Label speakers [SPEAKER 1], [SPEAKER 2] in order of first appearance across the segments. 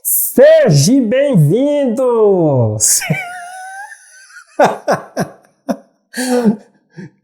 [SPEAKER 1] Seja bem-vindo!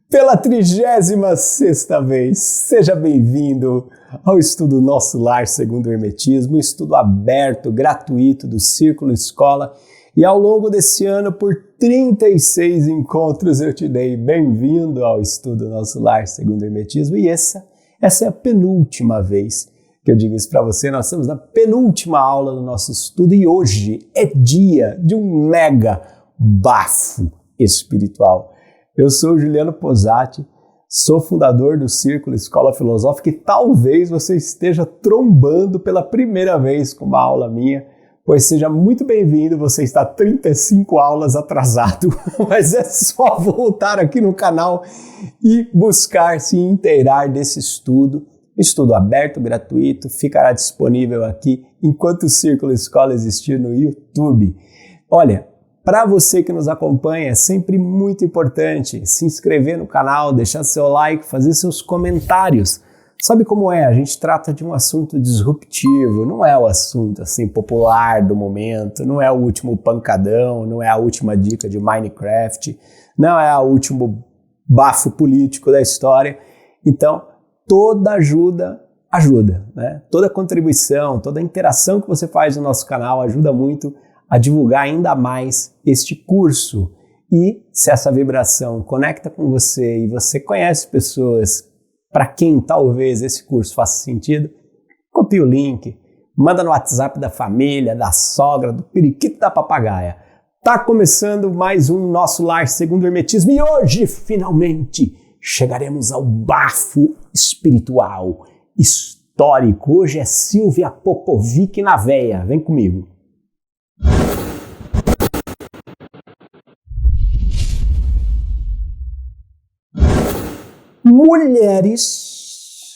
[SPEAKER 1] Pela 36ª vez, seja bem-vindo ao estudo Nosso Lar Segundo o Hermetismo, um estudo aberto, gratuito do Círculo Escola. E ao longo desse ano, por 36 encontros, eu te dei bem-vindo ao estudo Nosso Lar Segundo o Hermetismo. E essa é a penúltima vez que eu digo isso para você. Nós estamos na penúltima aula do nosso estudo e hoje é dia de um mega bafo espiritual. Eu sou o Juliano Posati, sou fundador do Círculo Escola Filosófica e talvez você esteja trombando pela primeira vez com uma aula minha, pois seja muito bem-vindo, você está 35 aulas atrasado, mas é só voltar aqui no canal e buscar se inteirar desse estudo. Estudo aberto, gratuito, ficará disponível aqui enquanto o Círculo Escola existir no YouTube. Olha, para você que nos acompanha, é sempre muito importante se inscrever no canal, deixar seu like, fazer seus comentários. Sabe como é? A gente trata de um assunto disruptivo, não é o assunto assim popular do momento, não é o último pancadão, não é a última dica de Minecraft, não é o último bafo político da história. Então, toda ajuda, né? Toda contribuição, toda interação que você faz no nosso canal ajuda muito a divulgar ainda mais este curso. E se essa vibração conecta com você e você conhece pessoas para quem talvez esse curso faça sentido, copia o link, manda no WhatsApp da família, da sogra, do periquito, da papagaia. Tá começando mais um Nosso Lar Segundo o Hermetismo e hoje, finalmente, chegaremos ao bafo espiritual, histórico. Hoje é Silvia Popovic na veia. Vem comigo. Mulheres,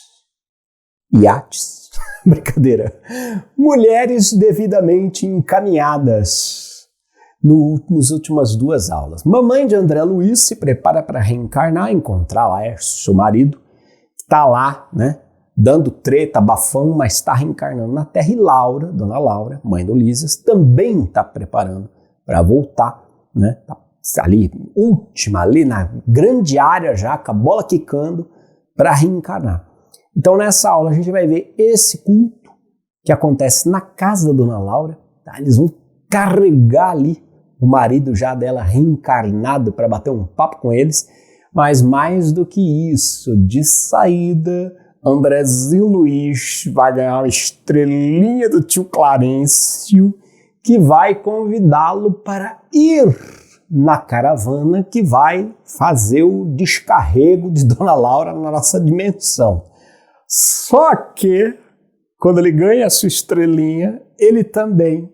[SPEAKER 1] iates, brincadeira, mulheres devidamente encaminhadas nas últimas 2 aulas. Mamãe de André Luiz se prepara para reencarnar, encontrar Laércio, seu marido, que está lá, né, dando treta, bafão, mas está reencarnando na Terra. E Laura, dona Laura, mãe do Lísias, também está preparando para voltar, né, ali, última, ali na grande área já, com a bola quicando, para reencarnar. Então nessa aula a gente vai ver esse culto que acontece na casa da dona Laura, tá? Eles vão carregar ali o marido já dela reencarnado para bater um papo com eles, mas mais do que isso, de saída, Andrezinho Luiz vai ganhar uma estrelinha do tio Clarencio, que vai convidá-lo para ir na caravana que vai fazer o descarrego de Dona Laura na nossa dimensão. Só que, quando ele ganha a sua estrelinha, ele também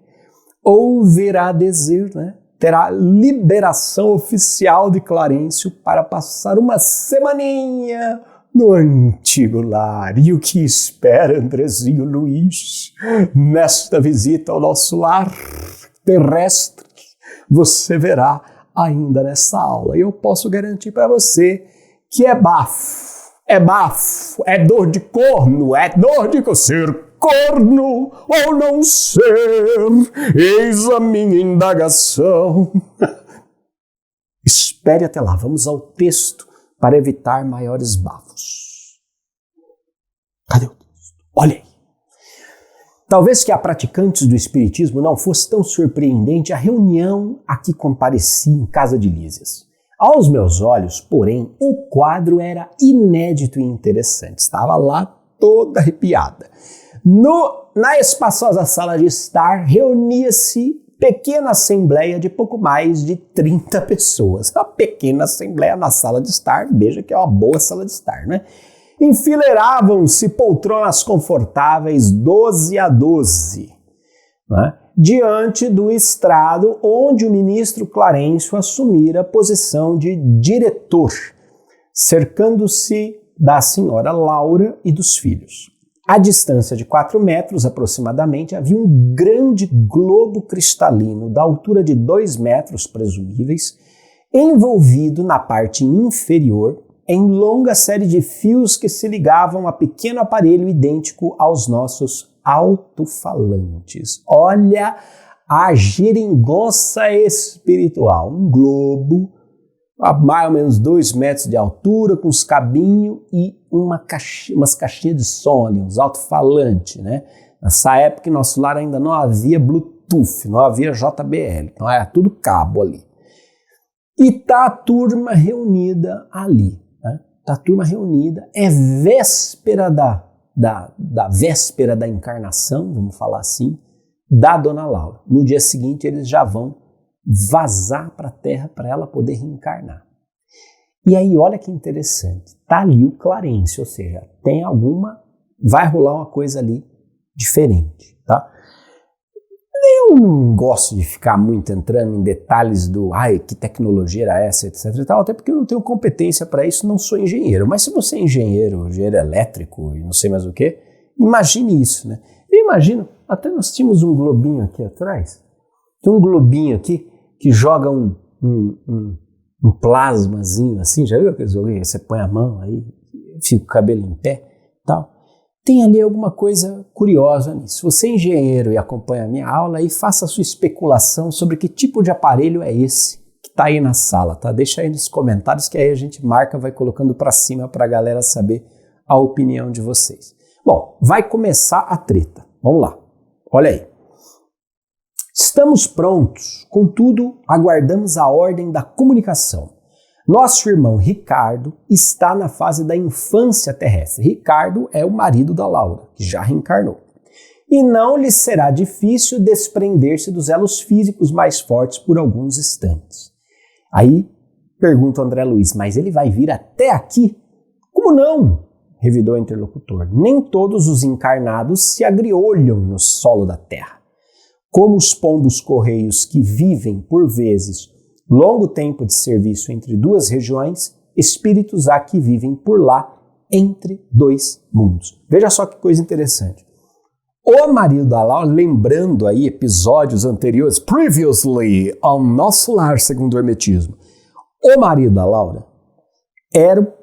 [SPEAKER 1] ouvirá dizer, né? Terá liberação oficial de Clarencio para passar uma semaninha no antigo lar. E o que espera Andrezinho Luiz nesta visita ao nosso lar terrestre? Você verá ainda nessa aula. E eu posso garantir para você que é bafo, é dor de corno, é dor de ser corno ou não ser. Eis a minha indagação. Espere até lá, vamos ao texto para evitar maiores bafos. Cadê o texto? Olha aí. Talvez que a praticantes do espiritismo não fosse tão surpreendente a reunião a que compareci em casa de Lísias. Aos meus olhos, porém, o quadro era inédito e interessante. Estava lá toda arrepiada. Na espaçosa sala de estar, reunia-se pequena assembleia de pouco mais de 30 pessoas. Uma pequena assembleia na sala de estar, veja que é uma boa sala de estar, né? Enfileiravam-se poltronas confortáveis 12 a 12, né, diante do estrado onde o ministro Clarencio assumira a posição de diretor, cercando-se da senhora Laura e dos filhos. À distância de 4 metros aproximadamente havia um grande globo cristalino da altura de 2 metros presumíveis, envolvido na parte inferior em longa série de fios que se ligavam a pequeno aparelho idêntico aos nossos alto-falantes. Olha a geringonça espiritual. Um globo a mais ou menos 2 metros de altura, com uns cabinhos e umas caixinhas de som ali, uns alto-falantes, né? Nessa época, em nosso lar ainda não havia Bluetooth, não havia JBL, então era tudo cabo ali. E tá a turma reunida ali, né? Tá a turma reunida, é véspera da véspera da encarnação, vamos falar assim, da Dona Laura. No dia seguinte, eles já vão vazar para a Terra para ela poder reencarnar. E aí, olha que interessante, tá ali o Clarence, ou seja, vai rolar uma coisa ali diferente, tá? Eu não gosto de ficar muito entrando em detalhes que tecnologia era essa, etc e tal, até porque eu não tenho competência para isso, não sou engenheiro. Mas se você é engenheiro elétrico e não sei mais o que, imagine isso, né? Eu imagino, até nós tínhamos um globinho aqui atrás, tem um globinho aqui que joga um plasmazinho assim, já viu aqueles globinhos? Você põe a mão aí, fica o cabelo em pé e tal. Tem ali alguma coisa curiosa nisso. Se você é engenheiro e acompanha a minha aula, aí faça a sua especulação sobre que tipo de aparelho é esse que está aí na sala, tá? Deixa aí nos comentários que aí a gente marca, vai colocando para cima para a galera saber a opinião de vocês. Bom, vai começar a treta. Vamos lá. Olha aí. Estamos prontos, contudo, aguardamos a ordem da comunicação. Nosso irmão Ricardo está na fase da infância terrestre. Ricardo é o marido da Laura, que já reencarnou. E não lhe será difícil desprender-se dos elos físicos mais fortes por alguns instantes. Aí pergunta o André Luiz, mas ele vai vir até aqui? Como não? Revidou o interlocutor. Nem todos os encarnados se agriolham no solo da terra. Como os pombos-correios que vivem, por vezes, longo tempo de serviço entre 2 regiões, espíritos há que vivem por lá entre 2 mundos. Veja só que coisa interessante. O marido da Laura, lembrando aí episódios anteriores, previously ao Nosso Lar Segundo o Hermetismo, o marido da Laura,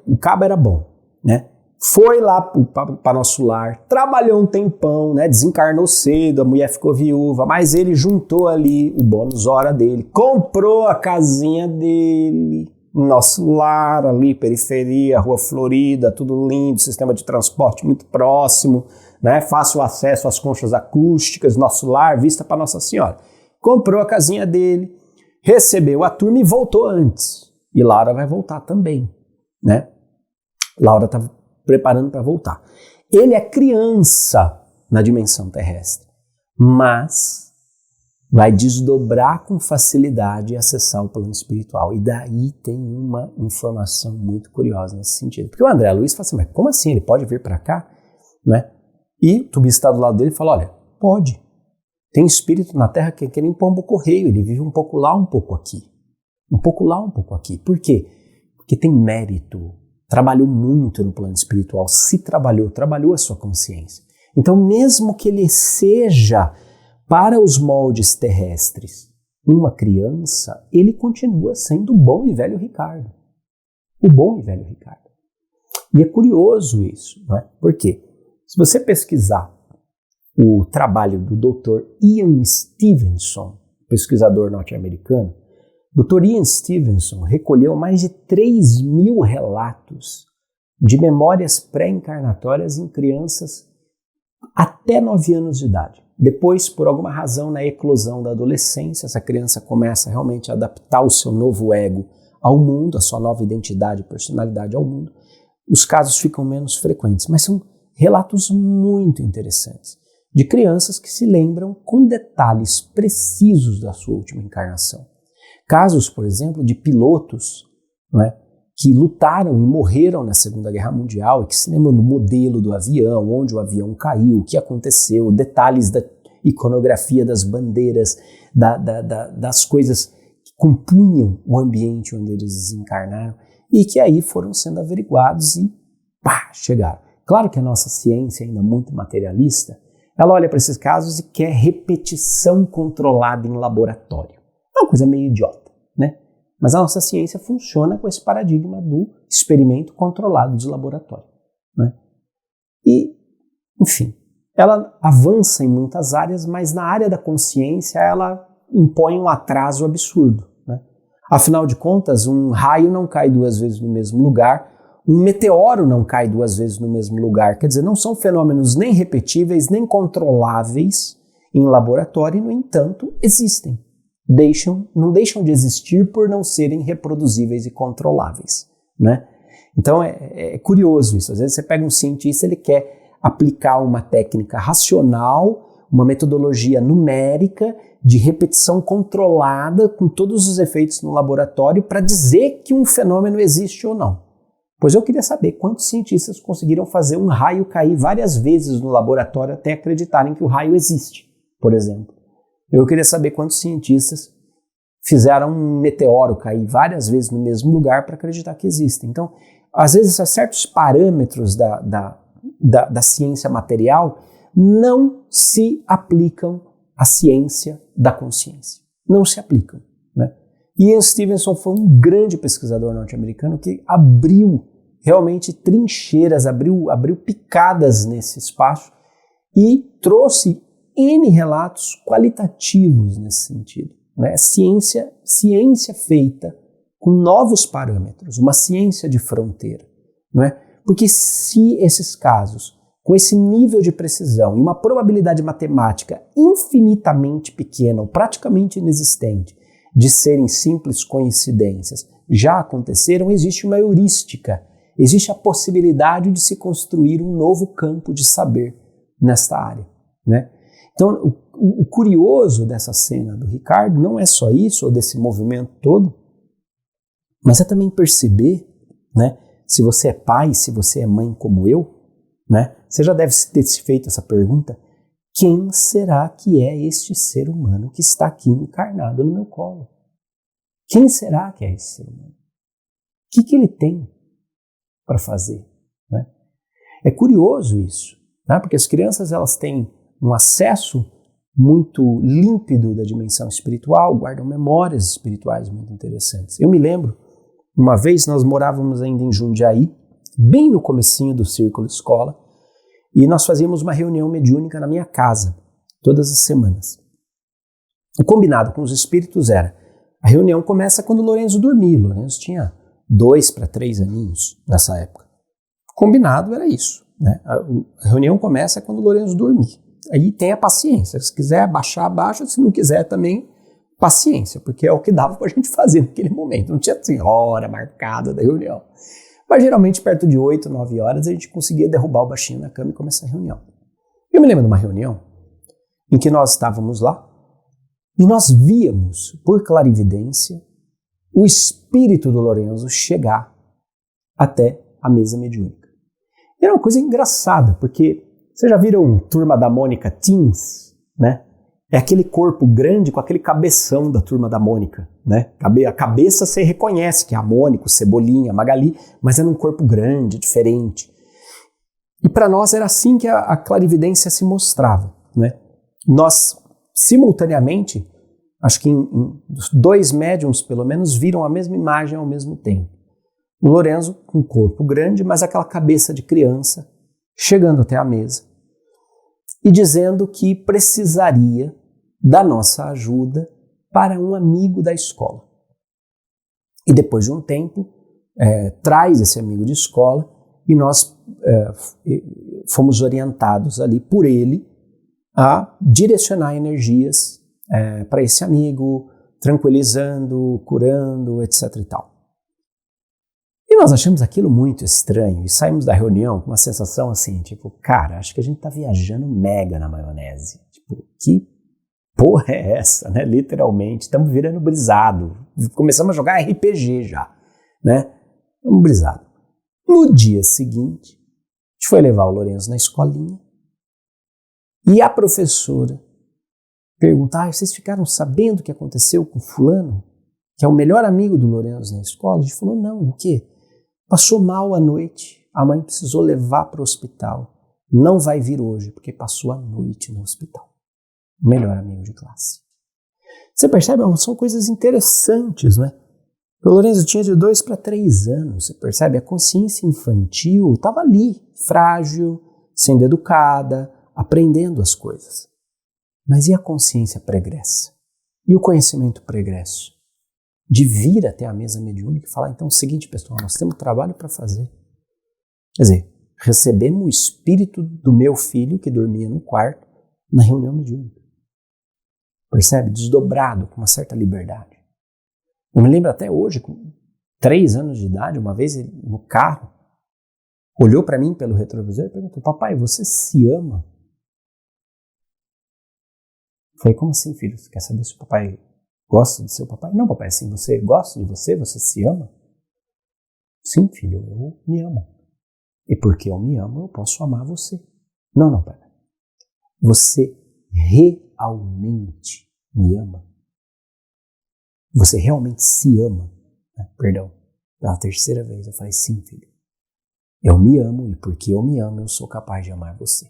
[SPEAKER 1] o cabo era bom, né? Foi lá para Nosso Lar, trabalhou um tempão, né? Desencarnou cedo, a mulher ficou viúva, mas ele juntou ali o bônus hora dele, comprou a casinha dele, Nosso Lar ali, periferia, Rua Florida, tudo lindo, sistema de transporte muito próximo, né? Fácil acesso às conchas acústicas, Nosso Lar, vista para Nossa Senhora. Comprou a casinha dele, recebeu a turma e voltou antes. E Laura vai voltar também, né? Laura estava preparando para voltar. Ele é criança na dimensão terrestre, mas vai desdobrar com facilidade e acessar o plano espiritual. E daí tem uma informação muito curiosa nesse sentido. Porque o André Luiz fala assim, mas como assim? Ele pode vir para cá? Né? E o Tubi está do lado dele e fala, olha, pode. Tem espírito na Terra que nem pombo-correio, ele vive um pouco lá, um pouco aqui. Um pouco lá, um pouco aqui. Por quê? Porque tem mérito. Trabalhou muito no plano espiritual, trabalhou a sua consciência. Então, mesmo que ele seja, para os moldes terrestres, uma criança, ele continua sendo o bom e velho Ricardo. O bom e velho Ricardo. E é curioso isso, não é? Por quê? Se você pesquisar o trabalho do Dr. Ian Stevenson, pesquisador norte-americano, Dr. Ian Stevenson recolheu mais de 3.000 relatos de memórias pré-encarnatórias em crianças até 9 anos de idade. Depois, por alguma razão, na eclosão da adolescência, essa criança começa realmente a adaptar o seu novo ego ao mundo, a sua nova identidade e personalidade ao mundo. Os casos ficam menos frequentes, mas são relatos muito interessantes de crianças que se lembram com detalhes precisos da sua última encarnação. Casos, por exemplo, de pilotos, né, que lutaram e morreram na Segunda Guerra Mundial e que se lembram do modelo do avião, onde o avião caiu, o que aconteceu, detalhes da iconografia das bandeiras, das coisas que compunham o ambiente onde eles desencarnaram e que aí foram sendo averiguados e chegaram. Claro que a nossa ciência, ainda muito materialista, ela olha para esses casos e quer repetição controlada em laboratório. É uma coisa meio idiota, né? Mas a nossa ciência funciona com esse paradigma do experimento controlado de laboratório, né? E, enfim, ela avança em muitas áreas, mas na área da consciência ela impõe um atraso absurdo, né? Afinal de contas, um raio não cai 2 vezes no mesmo lugar, um meteoro não cai 2 vezes no mesmo lugar. Quer dizer, não são fenômenos nem repetíveis, nem controláveis em laboratório e, no entanto, existem. Não deixam de existir por não serem reproduzíveis e controláveis, né? Então é curioso isso. Às vezes você pega um cientista, ele quer aplicar uma técnica racional, uma metodologia numérica de repetição controlada com todos os efeitos no laboratório para dizer que um fenômeno existe ou não. Pois eu queria saber quantos cientistas conseguiram fazer um raio cair várias vezes no laboratório até acreditarem que o raio existe, por exemplo. Eu queria saber quantos cientistas fizeram um meteoro cair várias vezes no mesmo lugar para acreditar que existe. Então, às vezes, certos parâmetros da ciência material não se aplicam à ciência da consciência. Não se aplicam, né? Ian Stevenson foi um grande pesquisador norte-americano que abriu realmente trincheiras, abriu picadas nesse espaço e trouxe N relatos qualitativos nesse sentido, né? Ciência feita com novos parâmetros, uma ciência de fronteira, não é? Porque se esses casos, com esse nível de precisão e uma probabilidade matemática infinitamente pequena ou praticamente inexistente de serem simples coincidências, já aconteceram, existe uma heurística, existe a possibilidade de se construir um novo campo de saber nesta área, né? Então, o curioso dessa cena do Ricardo não é só isso, ou desse movimento todo, mas é também perceber, né, se você é pai, se você é mãe como eu, né, você já deve ter se feito essa pergunta: quem será que é este ser humano que está aqui encarnado no meu colo? Quem será que é esse ser humano? O que ele tem para fazer, né? É curioso isso, né? Porque as crianças elas têm um acesso muito límpido da dimensão espiritual, guardam memórias espirituais muito interessantes. Eu me lembro, uma vez nós morávamos ainda em Jundiaí, bem no comecinho do Círculo Escola, e nós fazíamos uma reunião mediúnica na minha casa, todas as semanas. O combinado com os espíritos era: a reunião começa quando o Lourenço dormir. O Lourenço tinha 2 para 3 aninhos nessa época. O combinado era isso, né? A reunião começa quando o Lourenço dormir. Aí tenha paciência. Se quiser abaixar, abaixa. Se não quiser também, paciência, porque é o que dava para a gente fazer naquele momento. Não tinha assim, hora marcada da reunião. Mas geralmente perto de 8, 9 horas a gente conseguia derrubar o baixinho na cama e começar a reunião. Eu me lembro de uma reunião em que nós estávamos lá e nós víamos, por clarividência, o espírito do Lourenço chegar até a mesa mediúnica. E era uma coisa engraçada, porque vocês já viram Turma da Mônica Teens, né? É aquele corpo grande com aquele cabeção da Turma da Mônica, né? A cabeça você reconhece que é a Mônica, o Cebolinha, a Magali, mas é num corpo grande, diferente. E para nós era assim que a clarividência se mostrava, né? Nós, simultaneamente, acho que em 2 médiums, pelo menos, viram a mesma imagem ao mesmo tempo. O Lourenço com um corpo grande, mas aquela cabeça de criança, chegando até a mesa e dizendo que precisaria da nossa ajuda para um amigo da escola. E depois de um tempo, traz esse amigo de escola e nós fomos orientados ali por ele a direcionar energias para esse amigo, tranquilizando, curando, etc. e tal. E nós achamos aquilo muito estranho e saímos da reunião com uma sensação assim, tipo, cara, acho que a gente tá viajando mega na maionese. Tipo, que porra é essa, né? Literalmente, estamos virando brisado. Começamos a jogar RPG já, né? Estamos brisado. No dia seguinte, a gente foi levar o Lourenço na escolinha e a professora pergunta: vocês ficaram sabendo o que aconteceu com fulano? Que é o melhor amigo do Lourenço na escola? A gente falou: não, o quê? Passou mal à noite, a mãe precisou levar para o hospital. Não vai vir hoje, porque passou a noite no hospital. O melhor amigo de classe. Você percebe? São coisas interessantes, né? O Lourenço tinha de 2 para 3 anos, você percebe? A consciência infantil estava ali, frágil, sendo educada, aprendendo as coisas. Mas e a consciência pregressa? E o conhecimento pregresso? De vir até a mesa mediúnica e falar, então, o seguinte, pessoal, nós temos trabalho para fazer. Quer dizer, recebemos o espírito do meu filho que dormia no quarto na reunião mediúnica. Percebe? Desdobrado, com uma certa liberdade. Eu me lembro até hoje, com 3 anos de idade, uma vez ele, no carro, olhou para mim pelo retrovisor e perguntou, papai, você se ama? Falei, como assim, filho? Você quer saber se o papai gosta de seu papai? Não, papai, assim, você gosta de você? Você se ama? Sim, filho, eu me amo. E porque eu me amo, eu posso amar você. Não, pai. Você realmente me ama? Você realmente se ama? Perdão, pela 3ª vez eu falei, sim, filho. Eu me amo e porque eu me amo, eu sou capaz de amar você.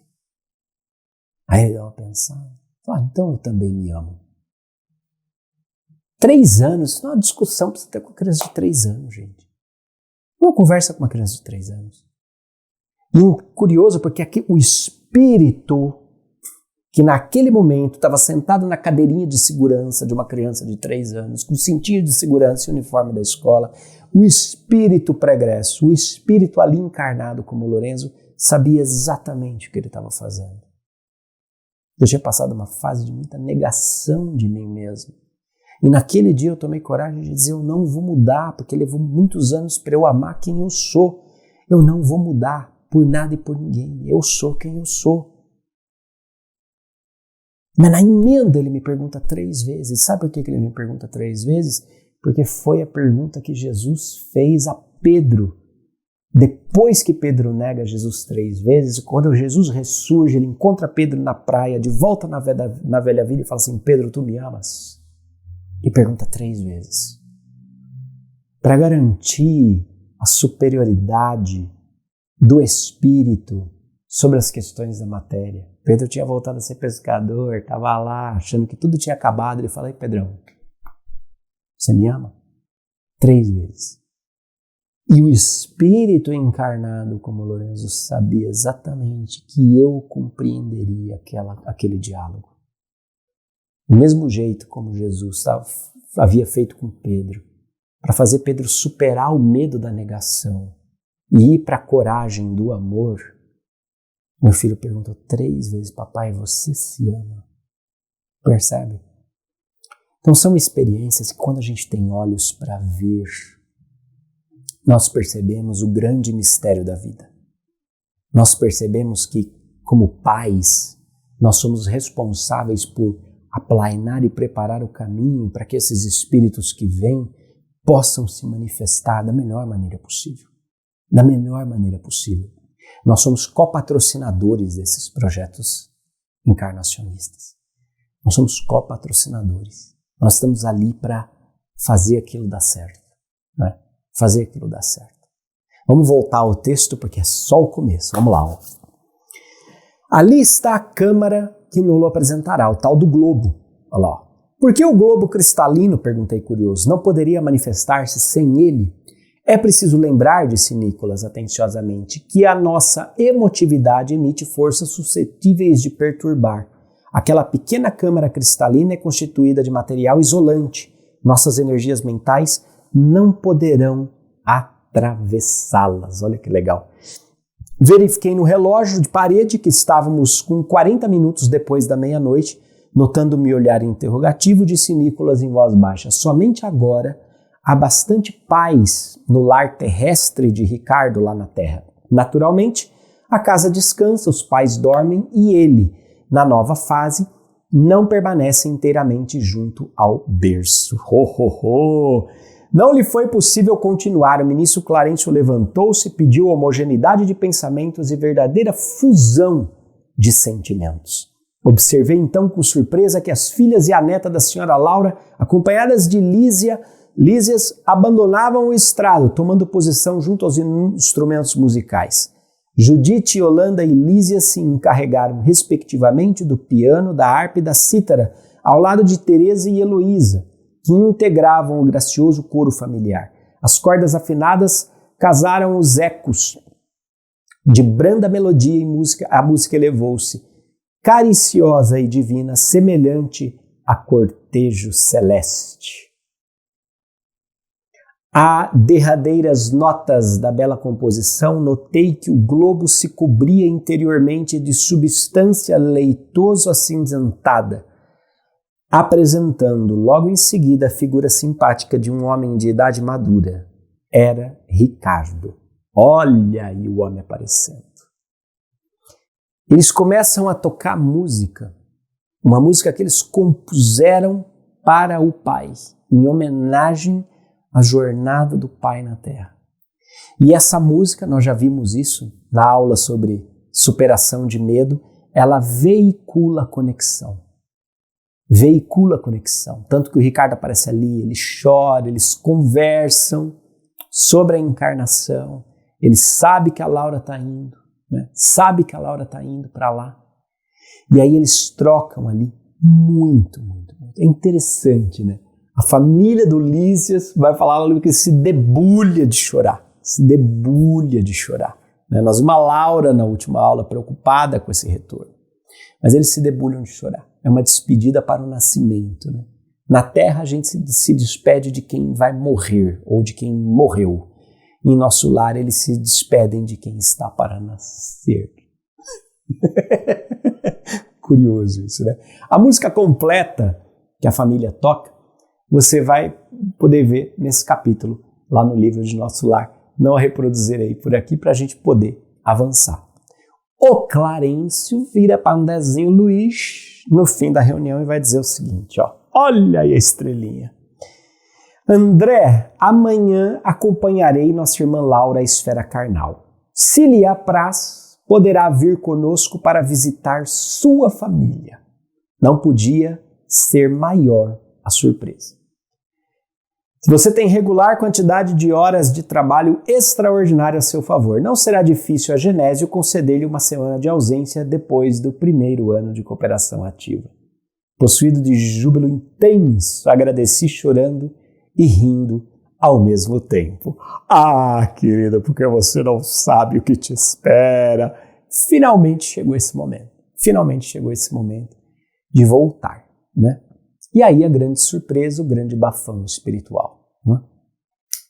[SPEAKER 1] Aí ele deu uma pensada. Então eu também me amo. 3 anos, isso não é uma discussão para você ter com uma criança de 3 anos, gente. Uma conversa com uma criança de 3 anos. E curioso, porque aqui o espírito que naquele momento estava sentado na cadeirinha de segurança de uma criança de 3 anos, com cintinho de segurança e uniforme da escola, o espírito pregresso, o espírito ali encarnado como Lorenzo, sabia exatamente o que ele estava fazendo. Eu tinha passado uma fase de muita negação de mim mesmo. E naquele dia eu tomei coragem de dizer, eu não vou mudar, porque levou muitos anos para eu amar quem eu sou. Eu não vou mudar por nada e por ninguém. Eu sou quem eu sou. Mas na emenda ele me pergunta 3 vezes. Sabe por que ele me pergunta 3 vezes? Porque foi a pergunta que Jesus fez a Pedro. Depois que Pedro nega Jesus 3 vezes, quando Jesus ressurge, ele encontra Pedro na praia, de volta na velha vida, e fala assim, Pedro, tu me amas? E pergunta 3 vezes. Para garantir a superioridade do Espírito sobre as questões da matéria. Pedro tinha voltado a ser pescador, estava lá achando que tudo tinha acabado. Ele fala, Pedrão, você me ama? 3 vezes. E o Espírito encarnado como Lorenzo sabia exatamente que eu compreenderia aquele diálogo. Do mesmo jeito como Jesus havia feito com Pedro, para fazer Pedro superar o medo da negação e ir para a coragem do amor, meu filho perguntou 3 vezes, papai, você se ama? Percebe? Então são experiências que quando a gente tem olhos para ver, nós percebemos o grande mistério da vida. Nós percebemos que, como pais, nós somos responsáveis por aplainar e preparar o caminho para que esses espíritos que vêm possam se manifestar da melhor maneira possível. Da melhor maneira possível. Nós somos copatrocinadores desses projetos encarnacionistas. Nós somos copatrocinadores. Nós estamos ali para fazer aquilo dar certo, né? Fazer aquilo dar certo. Vamos voltar ao texto porque é só o começo. Vamos lá. Ó. Ali está a câmara que Nulo apresentará, o tal do globo. Olha lá. Ó. Por que o globo cristalino, perguntei curioso, não poderia manifestar-se sem ele? É preciso lembrar, disse Nicolas atenciosamente, que a nossa emotividade emite forças suscetíveis de perturbar. Aquela pequena câmara cristalina é constituída de material isolante. Nossas energias mentais não poderão atravessá-las. Olha que legal. Verifiquei no relógio de parede que estávamos com 40 minutos depois da meia-noite. Notando meu olhar interrogativo, disse Nicolas em voz baixa. Somente agora há bastante paz no lar terrestre de Ricardo lá na Terra. Naturalmente, a casa descansa, os pais dormem e ele, na nova fase, não permanece inteiramente junto ao berço. Não lhe foi possível continuar. O ministro Clarencio levantou-se, pediu homogeneidade de pensamentos e verdadeira fusão de sentimentos. Observei então com surpresa que as filhas e a neta da senhora Laura, acompanhadas de Lísias, abandonavam o estrado, tomando posição junto aos instrumentos musicais. Judite, Yolanda e Lísia se encarregaram, respectivamente, do piano, da harpa e da cítara, ao lado de Teresa e Heloísa, que integravam o gracioso coro familiar. As cordas afinadas casaram os ecos de branda melodia e música. A música elevou-se cariciosa e divina, semelhante a cortejo celeste. A derradeiras notas da bela composição, notei que o globo se cobria interiormente de substância leitoso-acinzentada, apresentando logo em seguida a figura simpática de um homem de idade madura. Era Ricardo. Olha aí o homem aparecendo. Eles começam a tocar música, uma música que eles compuseram para o pai, em homenagem à jornada do pai na Terra. E essa música, nós já vimos isso na aula sobre superação de medo, ela veicula a conexão. Veicula a conexão. Tanto que o Ricardo aparece ali, ele chora, eles conversam sobre a encarnação, ele sabe que a Laura está indo, né? Sabe que a Laura está indo para lá. E aí eles trocam ali muito, muito, muito. É interessante, né? A família do Lísias vai falar ali que se debulha de chorar. Se debulha de chorar. Né? Nós vimos a Laura na última aula preocupada com esse retorno. Mas eles se debulham de chorar. É uma despedida para o nascimento. Né? Na Terra a gente se despede de quem vai morrer ou de quem morreu. Em nosso lar eles se despedem de quem está para nascer. Curioso isso, né? A música completa que a família toca, você vai poder ver nesse capítulo, lá no livro de Nosso Lar. Não a reproduzirei por aqui para a gente poder avançar. O Clarencio vira para Andrezinho Luiz no fim da reunião e vai dizer o seguinte, ó, olha aí a estrelinha. André, amanhã acompanharei nossa irmã Laura à esfera carnal. Se lhe apraz, poderá vir conosco para visitar sua família. Não podia ser maior a surpresa. Se você tem regular quantidade de horas de trabalho extraordinário a seu favor, não será difícil a Genésio conceder-lhe uma semana de ausência depois do primeiro ano de cooperação ativa. Possuído de júbilo intenso, agradeci chorando e rindo ao mesmo tempo. Ah, querida, porque você não sabe o que te espera. Finalmente chegou esse momento. Finalmente chegou esse momento de voltar, né? E aí a grande surpresa, o grande bafão espiritual. Né?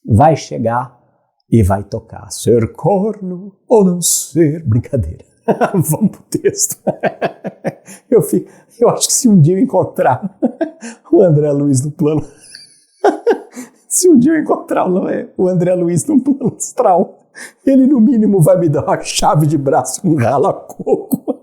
[SPEAKER 1] Vai chegar e vai tocar. Ser corno ou não ser? Brincadeira. Vamos pro texto. Eu acho que se um dia eu encontrar o André Luiz no plano... se um dia eu encontrar o André Luiz no plano astral, ele no mínimo vai me dar uma chave de braço com um rala-coco.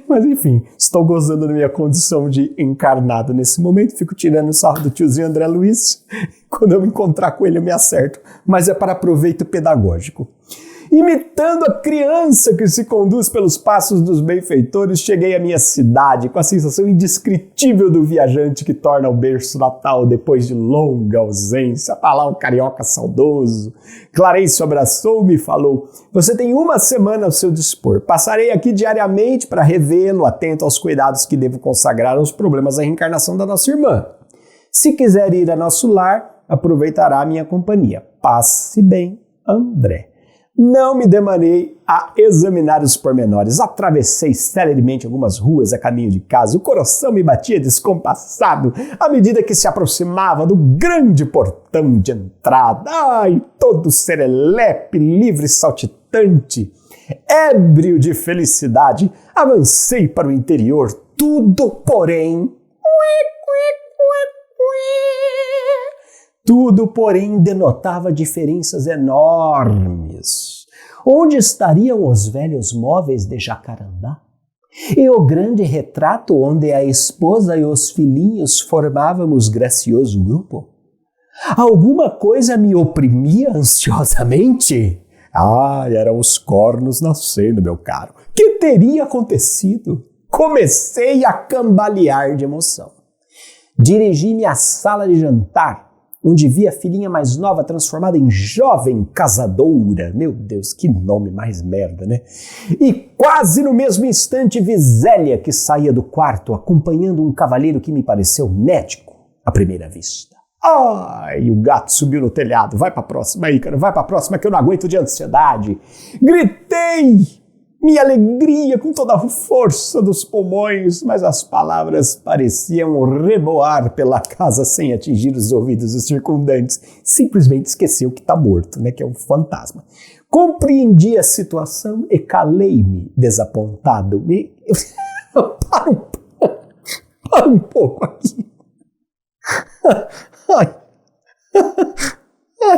[SPEAKER 1] Mas enfim, estou gozando da minha condição de encarnado nesse momento, fico tirando o sarro do tiozinho André Luiz. Quando eu me encontrar com ele eu me acerto, mas é para proveito pedagógico. Imitando a criança que se conduz pelos passos dos benfeitores, cheguei à minha cidade com a sensação indescritível do viajante que torna o berço natal depois de longa ausência. Tá lá o carioca saudoso. Clarencio abraçou-me e falou, você tem uma semana ao seu dispor. Passarei aqui diariamente para revê-lo, atento aos cuidados que devo consagrar aos problemas da reencarnação da nossa irmã. Se quiser ir a nosso lar, aproveitará a minha companhia. Passe bem, André. Não me demorei a examinar os pormenores. Atravessei celeremente algumas ruas a caminho de casa. O coração me batia descompassado à medida que se aproximava do grande portão de entrada. Ai, todo serelepe, livre e saltitante. Ébrio de felicidade, avancei para o interior. Tudo, porém... Tudo, porém, denotava diferenças enormes. Onde estariam os velhos móveis de Jacarandá? E o grande retrato onde a esposa e os filhinhos formávamos gracioso grupo? Alguma coisa me oprimia ansiosamente? Ah, eram os cornos nascendo, meu caro. Que teria acontecido? Comecei a cambalear de emoção. Dirigi-me à sala de jantar, onde vi a filhinha mais nova transformada em jovem casadora. Meu Deus, que nome mais merda, né? E quase no mesmo instante vi Zélia, que saía do quarto, acompanhando um cavalheiro que me pareceu médico à primeira vista. Ai, o gato subiu no telhado. Vai pra próxima aí, cara. Vai pra próxima que eu não aguento de ansiedade. Gritei, minha alegria com toda a força dos pulmões, mas as palavras pareciam reboar pela casa sem atingir os ouvidos dos circundantes. Simplesmente esqueceu que está morto, né? Que é um fantasma. Compreendi a situação e calei-me, desapontado. Para um pouco aqui. Ai,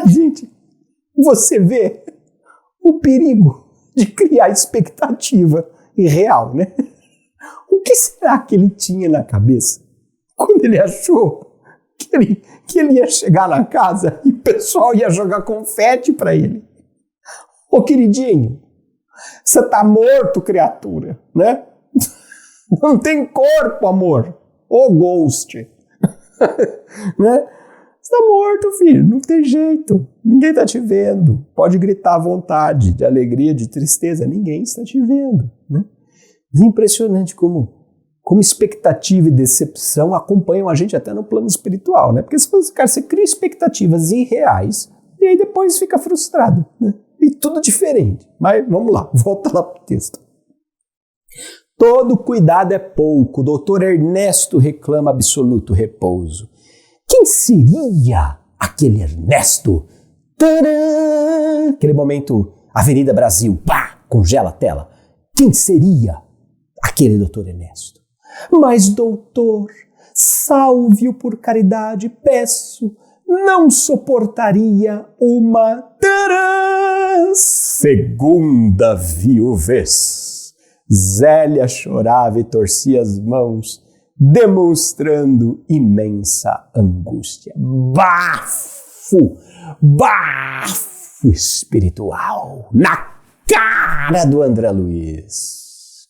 [SPEAKER 1] gente, você vê o perigo de criar expectativa irreal, né? O que será que ele tinha na cabeça quando ele achou que ele ia chegar na casa e o pessoal ia jogar confete para ele? Ô, queridinho, você tá morto, criatura, né? Não tem corpo, amor. Ô, ghost. Né? Você tá morto, filho, não tem jeito. Ninguém tá te vendo. Pode gritar à vontade, de alegria, de tristeza, ninguém está te vendo. Né? É impressionante como expectativa e decepção acompanham a gente até no plano espiritual, né? Porque você cria expectativas irreais e aí depois fica frustrado, né? E tudo diferente. Mas vamos lá, volta lá pro texto. Todo cuidado é pouco, o doutor Ernesto reclama absoluto repouso. Quem seria aquele Ernesto? Tcharam! Aquele momento, Avenida Brasil, pá, congela a tela. Quem seria aquele doutor Ernesto? Mas, doutor, salve-o por caridade, peço, não suportaria uma segunda viuvez. Zélia chorava e torcia as mãos, demonstrando imensa angústia. Bafo espiritual na cara do André Luiz.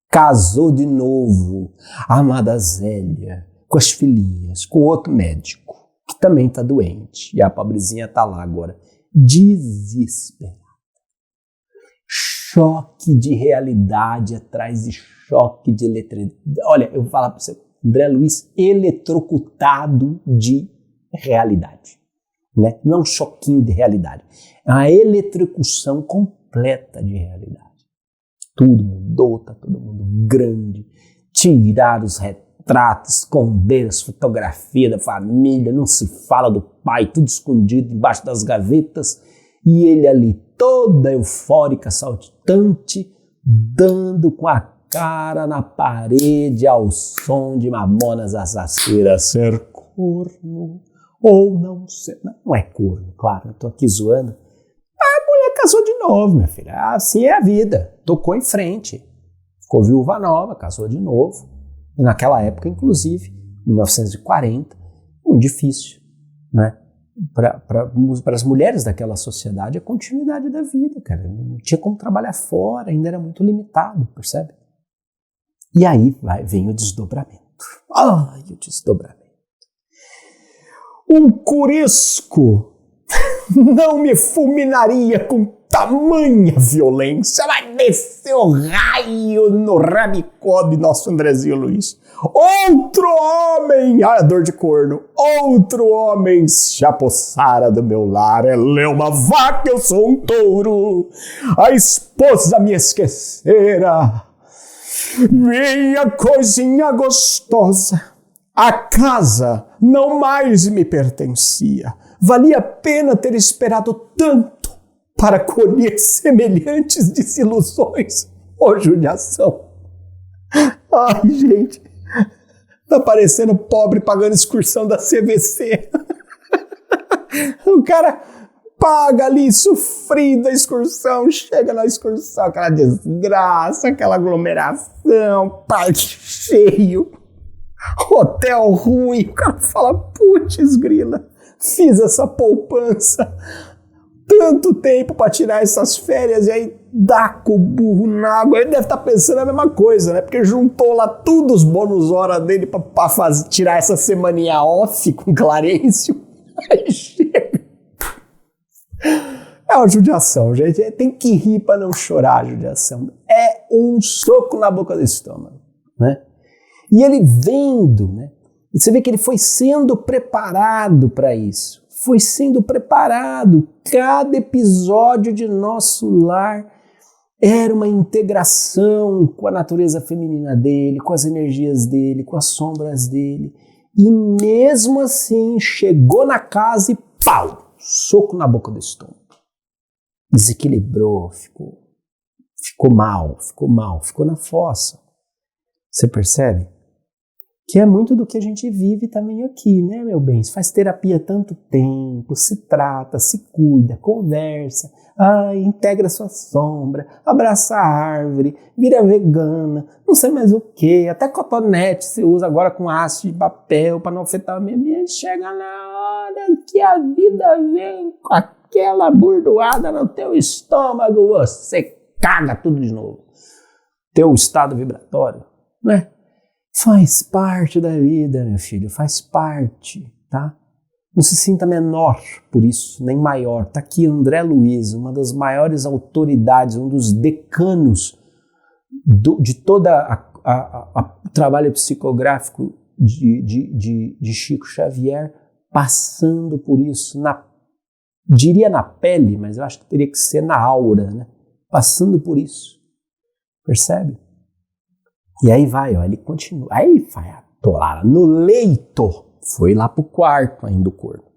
[SPEAKER 1] Casou de novo a amada Zélia com as filhinhas, com outro médico, que também está doente. E a pobrezinha está lá agora, desesperada. Choque de realidade atrás de choque de eletricidade. Olha, eu vou falar para você, André Luiz eletrocutado de realidade. Né? Não é um choquinho de realidade, é uma eletrocução completa de realidade. Tudo mudou, está todo mundo grande, tirar os retratos, esconder as fotografias da família, não se fala do pai, tudo escondido embaixo das gavetas, e ele ali toda eufórica, saltitante, dando com a cara na parede ao som de Mamonas Assassinas. Ser corno ou não ser... Não é corno, claro, eu tô aqui zoando. A mulher casou de novo, minha filha. Assim é a vida. Tocou em frente. Ficou viúva nova, casou de novo. E naquela época, inclusive, 1940, muito difícil, né? Para as mulheres daquela sociedade, a continuidade da vida, cara. Não tinha como trabalhar fora, ainda era muito limitado, percebe? E aí vem o desdobramento. Ai, o desdobramento. Um curisco não me fulminaria com tamanha violência. Vai descer o raio no rabicó de nosso Andrezinho Luiz. Outro homem, a dor de corno, outro homem se apossara do meu lar. Ela é uma vaca, eu sou um touro. A esposa me esquecera. Minha coisinha gostosa. A casa não mais me pertencia. Valia a pena ter esperado tanto para colher semelhantes desilusões. Ô, judiação. Ai, gente. Tá parecendo pobre pagando excursão da CVC. O cara paga ali, sofrido a excursão, chega na excursão, aquela desgraça, aquela aglomeração, parque cheio, hotel ruim. O cara fala, putz grila, fiz essa poupança, tanto tempo para tirar essas férias e aí dá com o burro na água. Ele deve estar pensando a mesma coisa, né? Porque juntou lá tudo os bônus hora dele para tirar essa semaninha off com Clarencio. Aí chega. É uma judiação, gente. Tem que rir para não chorar, a judiação. É um soco na boca do estômago, né? E ele vendo, né? E você vê que ele foi sendo preparado para isso. Foi sendo preparado. Cada episódio de Nosso Lar Era uma integração com a natureza feminina dele, com as energias dele, com as sombras dele. E mesmo assim, chegou na casa e pau! Soco na boca do estômago. Desequilibrou, ficou mal, ficou na fossa. Você percebe? Que é muito do que a gente vive também aqui, né, meu bem? Você faz terapia há tanto tempo, se trata, se cuida, conversa, integra sua sombra, abraça a árvore, vira vegana, não sei mais o que, até cotonete se usa agora com haste de papel para não afetar o meio ambiente. Chega na hora que a vida vem com aquela burdoada no teu estômago, você caga tudo de novo. Teu estado vibratório, não é? Faz parte da vida, meu filho, faz parte, tá? Não se sinta menor por isso, nem maior. Tá aqui André Luiz, uma das maiores autoridades, um dos decanos de toda o trabalho psicográfico de Chico Xavier, passando por isso, diria na pele, mas eu acho que teria que ser na aura, né? Passando por isso, percebe? E aí vai, ó, ele continua, aí vai atolar no leito, foi lá pro quarto ainda o corpo.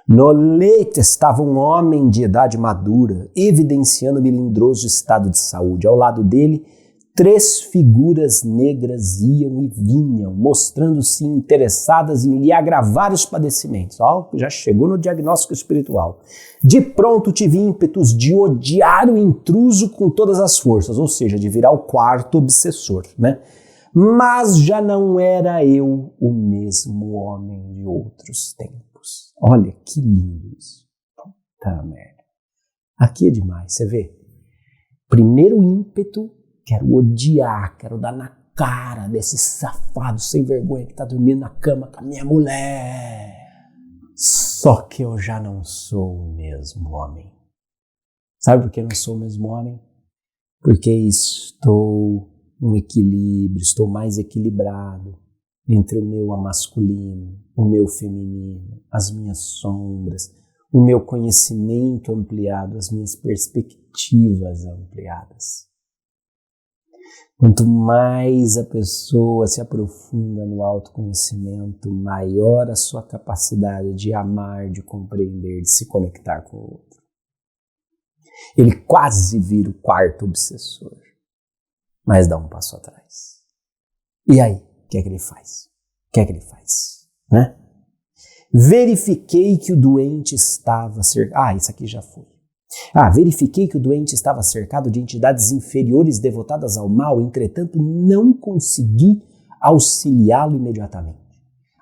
[SPEAKER 1] No leito estava um homem de idade madura, evidenciando melindroso estado de saúde. Ao lado dele, 3 figuras negras iam e vinham, mostrando-se interessadas em lhe agravar os padecimentos. Ó, já chegou no diagnóstico espiritual. De pronto tive ímpetos de odiar o intruso com todas as forças, ou seja, de virar o quarto obsessor, né? Mas já não era eu o mesmo homem de outros tempos. Olha que lindo isso. Puta merda. Aqui é demais, você vê? Primeiro ímpeto, quero odiar, quero dar na cara desse safado sem vergonha que tá dormindo na cama com a minha mulher. Só que eu já não sou o mesmo homem. Sabe por que eu não sou o mesmo homem? Porque estou em equilíbrio, estou mais equilibrado entre o meu masculino, o meu feminino, as minhas sombras, o meu conhecimento ampliado, as minhas perspectivas ampliadas. Quanto mais a pessoa se aprofunda no autoconhecimento, maior a sua capacidade de amar, de compreender, de se conectar com o outro. Ele quase vira o quarto obsessor, mas dá um passo atrás. E aí, o que é que ele faz? Né? Verifiquei que o doente estava cercado. Isso aqui já foi. Verifiquei que o doente estava cercado de entidades inferiores devotadas ao mal, entretanto não consegui auxiliá-lo imediatamente.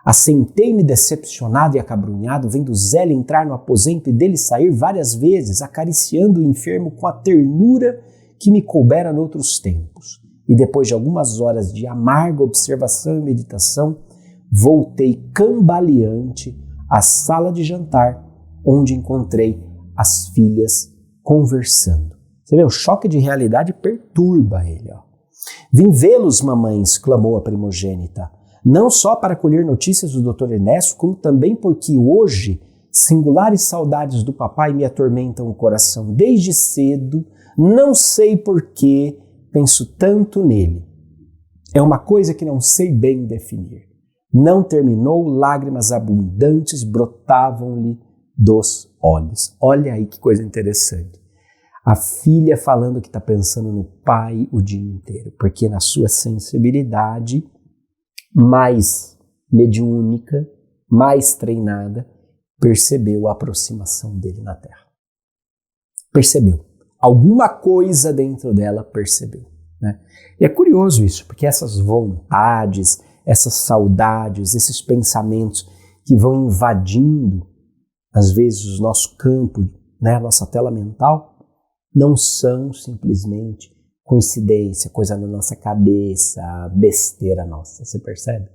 [SPEAKER 1] Assentei-me decepcionado e acabrunhado, vendo Zélia entrar no aposento e dele sair várias vezes, acariciando o enfermo com a ternura que me coubera noutros tempos. E depois de algumas horas de amarga observação e meditação, voltei cambaleante à sala de jantar, onde encontrei as filhas conversando. Você vê, o choque de realidade perturba ele. Ó. Vim vê-los, mamãe, exclamou a primogênita, não só para colher notícias do Dr. Ernesto, como também porque hoje singulares saudades do papai me atormentam o coração desde cedo, não sei por que penso tanto nele. É uma coisa que não sei bem definir. Não terminou, lágrimas abundantes brotavam-lhe dos olhos. Olha aí que coisa interessante. A filha falando que está pensando no pai o dia inteiro, porque na sua sensibilidade mais mediúnica, mais treinada, percebeu a aproximação dele na Terra. Percebeu. Alguma coisa dentro dela percebeu. Né? E é curioso isso, porque essas vontades, essas saudades, esses pensamentos que vão invadindo às vezes o nosso campo, né, a nossa tela mental, não são simplesmente coincidência, coisa na nossa cabeça, besteira nossa, você percebe?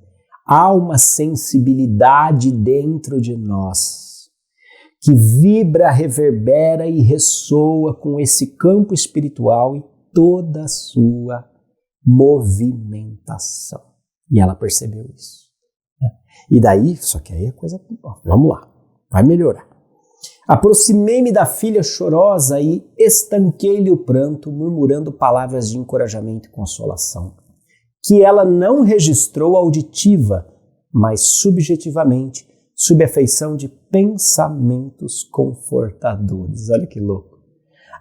[SPEAKER 1] Há uma sensibilidade dentro de nós que vibra, reverbera e ressoa com esse campo espiritual e toda a sua movimentação. E ela percebeu isso. Né? E daí, só que aí a coisa... Vamos lá. Vai melhorar. Aproximei-me da filha chorosa e estanquei-lhe o pranto, murmurando palavras de encorajamento e consolação, que ela não registrou auditiva, mas subjetivamente, sob a feição de pensamentos confortadores. Olha que louco.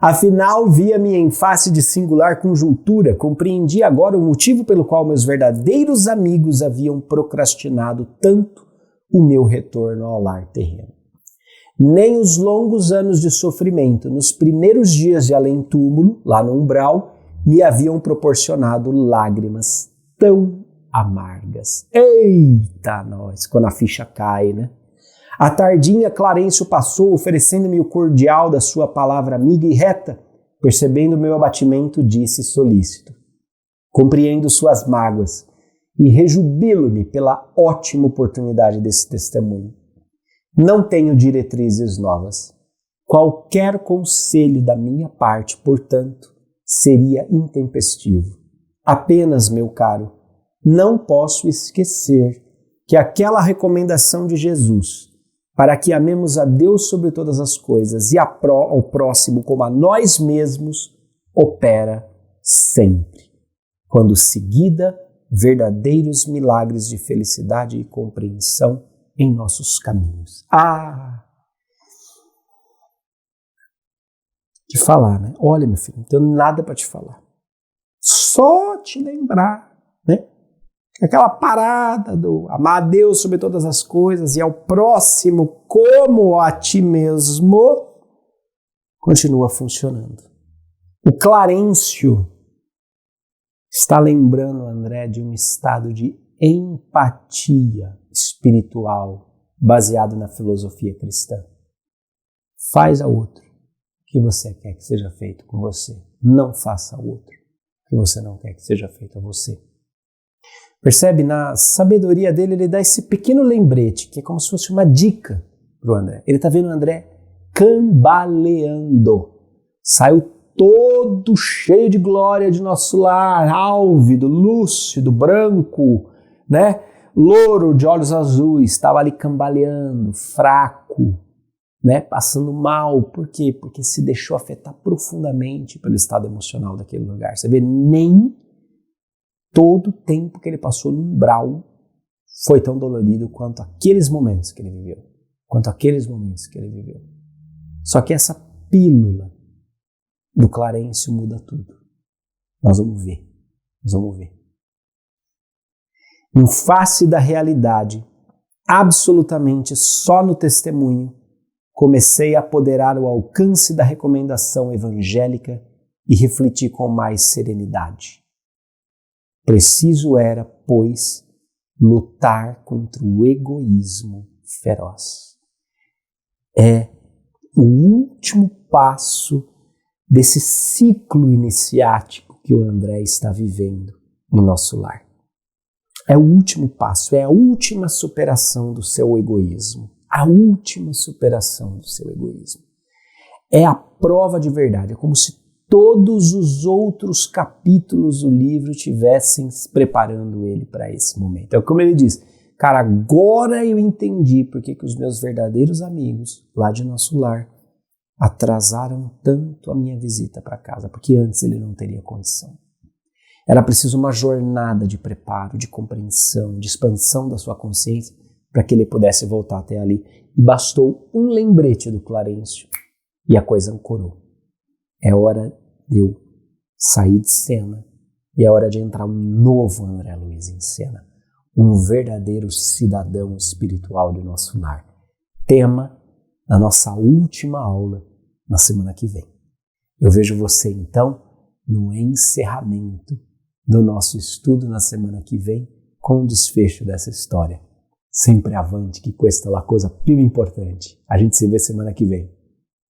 [SPEAKER 1] Afinal, via-me em face de singular conjuntura, compreendi agora o motivo pelo qual meus verdadeiros amigos haviam procrastinado tanto o meu retorno ao lar terreno. Nem os longos anos de sofrimento, nos primeiros dias de além-túmulo, lá no umbral, me haviam proporcionado lágrimas tão amargas. Eita, nós, quando a ficha cai, né? À tardinha, Clarencio passou, oferecendo-me o cordial da sua palavra amiga e reta. Percebendo meu abatimento, disse solícito: compreendo suas mágoas e rejubilo-me pela ótima oportunidade desse testemunho. Não tenho diretrizes novas. Qualquer conselho da minha parte, portanto, seria intempestivo. Apenas, meu caro, não posso esquecer que aquela recomendação de Jesus, para que amemos a Deus sobre todas as coisas e ao próximo como a nós mesmos, opera sempre, quando seguida verdadeiros milagres de felicidade e compreensão em nossos caminhos. Te falar, né? Olha, meu filho, não tenho nada para te falar. Só te lembrar, né? Aquela parada do amar a Deus sobre todas as coisas e ao próximo como a ti mesmo continua funcionando. O Clarencio está lembrando, André, de um estado de empatia espiritual baseado na filosofia cristã. Faz ao outro o que você quer que seja feito com você. Não faça ao outro o que você não quer que seja feito a você. Percebe? Na sabedoria dele, ele dá esse pequeno lembrete, que é como se fosse uma dica para o André. Ele está vendo o André cambaleando. Saiu todo cheio de glória de nosso lar, álvido, lúcido, branco, né? Louro de olhos azuis, estava ali cambaleando, fraco, né? Passando mal. Por quê? Porque se deixou afetar profundamente pelo estado emocional daquele lugar. Você vê, nem todo o tempo que ele passou no umbral foi tão dolorido quanto aqueles momentos que ele viveu. Só que essa pílula do Clarencio muda tudo. Nós vamos ver. Em face da realidade, absolutamente só no testemunho, comecei a apoderar o alcance da recomendação evangélica e refletir com mais serenidade. Preciso era, pois, lutar contra o egoísmo feroz. É o último passo desse ciclo iniciático que o André está vivendo no nosso lar. É o último passo, é a última superação do seu egoísmo. É a prova de verdade, é como se todos os outros capítulos do livro tivessem preparando ele para esse momento. É como ele diz, cara, agora eu entendi por que os meus verdadeiros amigos lá de nosso lar atrasaram tanto a minha visita para casa, porque antes ele não teria condição. Era preciso uma jornada de preparo, de compreensão, de expansão da sua consciência para que ele pudesse voltar até ali. E bastou um lembrete do Clarencio e a coisa ancorou. É hora de eu sair de cena e é hora de entrar um novo André Luiz em cena. Um verdadeiro cidadão espiritual de nosso lar. Tema da nossa última aula na semana que vem. Eu vejo você então no encerramento do nosso estudo na semana que vem com o desfecho dessa história. Sempre avante, que questa é uma coisa più importante. A gente se vê semana que vem.